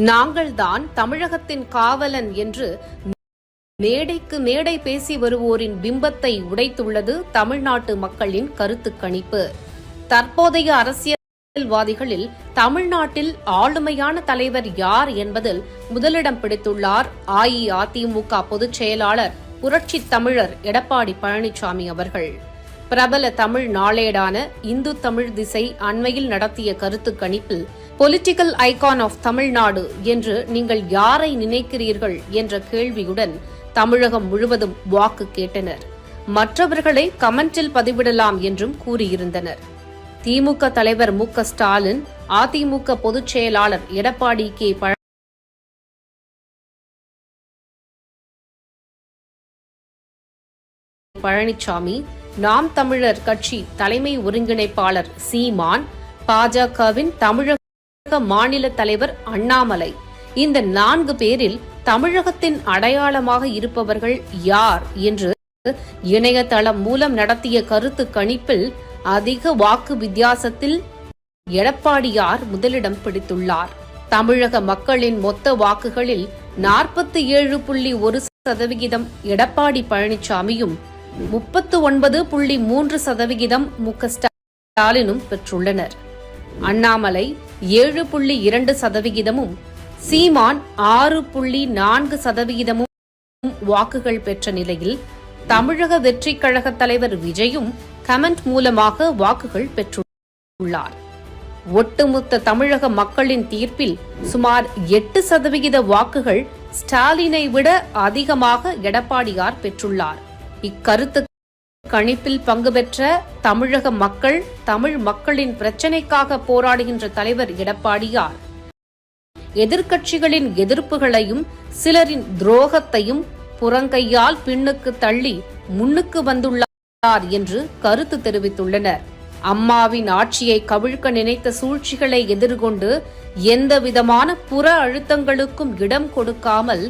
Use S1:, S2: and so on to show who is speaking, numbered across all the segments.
S1: நாங்கள்தான் தமிழகத்தின் காவலன் என்று மேடைக்கு மேடை பேசி வருவோரின் பிம்பத்தை உடைத்துள்ளது தமிழ்நாட்டு மக்களின் கருத்து கணிப்பு. தற்போதைய அரசியல்வாதிகளில் தமிழ்நாட்டில் ஆளுமையான தலைவர் யார் என்பதில் முதலிடம் பிடித்துள்ளார் அஇஅதிமுக பொதுச் செயலாளர் புரட்சித் தமிழர் எடப்பாடி பழனிசாமி அவர்கள். பிரபல தமிழ் நாளேடான இந்து தமிழ் திசை அண்மையில் நடத்திய கருத்து கணிப்பில் பொலிட்டிக்கல் ஐகான் ஆஃப் தமிழ்நாடு என்று நீங்கள் யாரை நினைக்கிறீர்கள் என்ற கேள்வியுடன் தமிழகம் முழுவதும் வாக்கு கேட்டனர். மற்றவர்களை கமெண்டில் பதிவிடலாம் என்றும் கூறியிருந்தனர். திமுக தலைவர் மு.க. ஸ்டாலின், அதிமுக பொதுச் செயலாளர் எடப்பாடி கே. பழனிசாமி, நாம் தமிழர் கட்சி தலைமை ஒருங்கிணைப்பாளர் சீமான், பாஜகவின் தமிழக மாநில தலைவர் அண்ணாமலை, இந்த 4 பேரில் தமிழகத்தின் அடையாளமாக இருப்பவர்கள் யார் என்று இணையதளம் மூலம் நடத்திய கருத்து கணிப்பில் அதிக வாக்கு வித்தியாசத்தில் எடப்பாடியார் முதலிடம் பிடித்துள்ளார். தமிழக மக்களின் மொத்த வாக்குகளில் 47.1% எடப்பாடி பழனிசாமியும் 39.3% மு.க. ஸ்டாலினும் பெற்றுள்ளனர். அண்ணாமலை 7.2%, சீமான் 6.4% வாக்குகள் பெற்ற நிலையில் தமிழக வெற்றிக் கழக தலைவர் விஜயும் கமெண்ட் மூலமாக வாக்குகள் பெற்றுள்ளார். ஒட்டுமொத்த தமிழக மக்களின் தீர்ப்பில் சுமார் 8% வாக்குகள் ஸ்டாலினை விட அதிகமாக எடப்பாடியார் பெற்றுள்ளார். இக்கருத்து கணிப்பில் பங்கு பெற்ற தமிழக மக்கள், தமிழ் மக்களின் பிரச்சினைக்காக போராடுகின்ற தலைவர் எடப்பாடியார் எதிர்க்கட்சிகளின் எதிர்ப்புகளையும் சிலரின் துரோகத்தையும் புறங்கையால் பின்னுக்கு தள்ளி முன்னுக்கு வந்துள்ளார் என்று கருத்து தெரிவித்துள்ளனர். அம்மாவின் ஆட்சியை கவிழ்க்க நினைத்த சூழ்ச்சிகளை எதிர்கொண்டு எந்தவிதமான புற அழுத்தங்களுக்கும் இடம் கொடுக்காமல்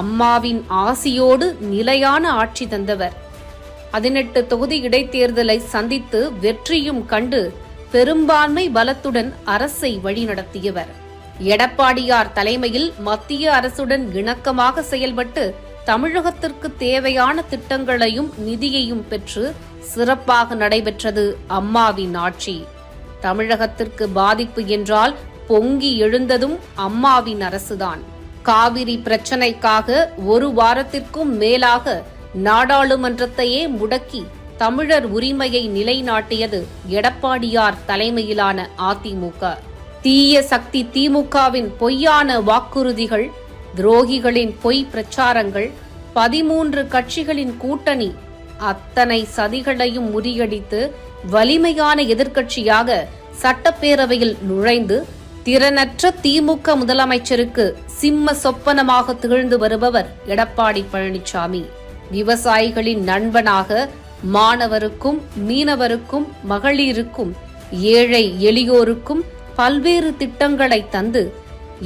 S1: அம்மாவின் ஆசியோடு நிலையான ஆட்சி தந்தவர். 18 தொகுதி இடைத்தேர்தலை சந்தித்து வெற்றியும் கண்டு பெரும்பான்மை பலத்துடன் அரசை வழிநடத்தியவர். எடப்பாடியார் தலைமையில் மத்திய அரசுடன் இணக்கமாக செயல்பட்டு தமிழகத்திற்கு தேவையான திட்டங்களையும் நிதியையும் பெற்று சிறப்பாக நடைபெற்றது அம்மாவின் ஆட்சி. தமிழகத்திற்கு பாதிப்பு என்றால் பொங்கி எழுந்ததும் அம்மாவின் அரசுதான். காவிரி பிரச்சினைக்காக 1 வாரத்திற்கும் மேலாக நாடாளுமன்றத்தையே முடக்கி தமிழர் உரிமையை நிலைநாட்டியது எடப்பாடியார் தலைமையிலான அதிமுக. தீய சக்தி திமுகவின் பொய்யான வாக்குறுதிகள், துரோகிகளின் பொய் பிரச்சாரங்கள், 13 கட்சிகளின் கூட்டணி, அத்தனை சதிகளையும் முறியடித்து வலிமையான எதிர்க்கட்சியாக சட்டப்பேரவையில் நுழைந்து திறனற்ற திமுக முதலமைச்சருக்கு சிம்ம சொப்பனமாக திகழ்ந்து வருபவர் எடப்பாடி பழனிசாமி. விவசாயிகளின் நண்பனாக மாணவருக்கும், மீனவருக்கும், மகளிருக்கும், ஏழை எளியோருக்கும் பல்வேறு திட்டங்களை தந்து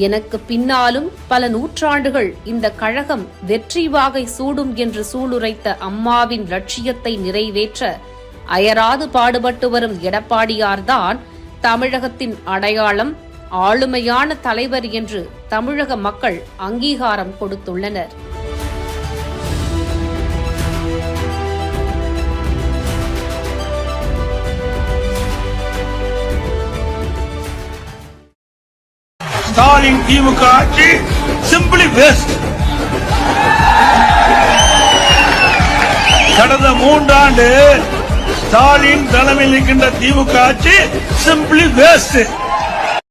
S1: எனக்கு பின்னாலும் பல நூற்றாண்டுகள் இந்த கழகம் வெற்றி வாகை சூடும் என்று சூளுரைத்த அம்மாவின் லட்சியத்தை நிறைவேற்ற அயராது பாடுபட்டு வரும் எடப்பாடியார்தான் தமிழகத்தின் அடையாளம், ஆளுமையான தலைவர் என்று தமிழக மக்கள் அங்கீகாரம் கொடுத்துள்ளனர்.
S2: ஸ்டாலின் திமுக ஆட்சி சிம்பிளி வேஸ்ட். கடந்த 3 ஆண்டு ஸ்டாலின் தலைமையில் இருக்கின்ற திமுக ஆட்சி சிம்பிளி வேஸ்ட்.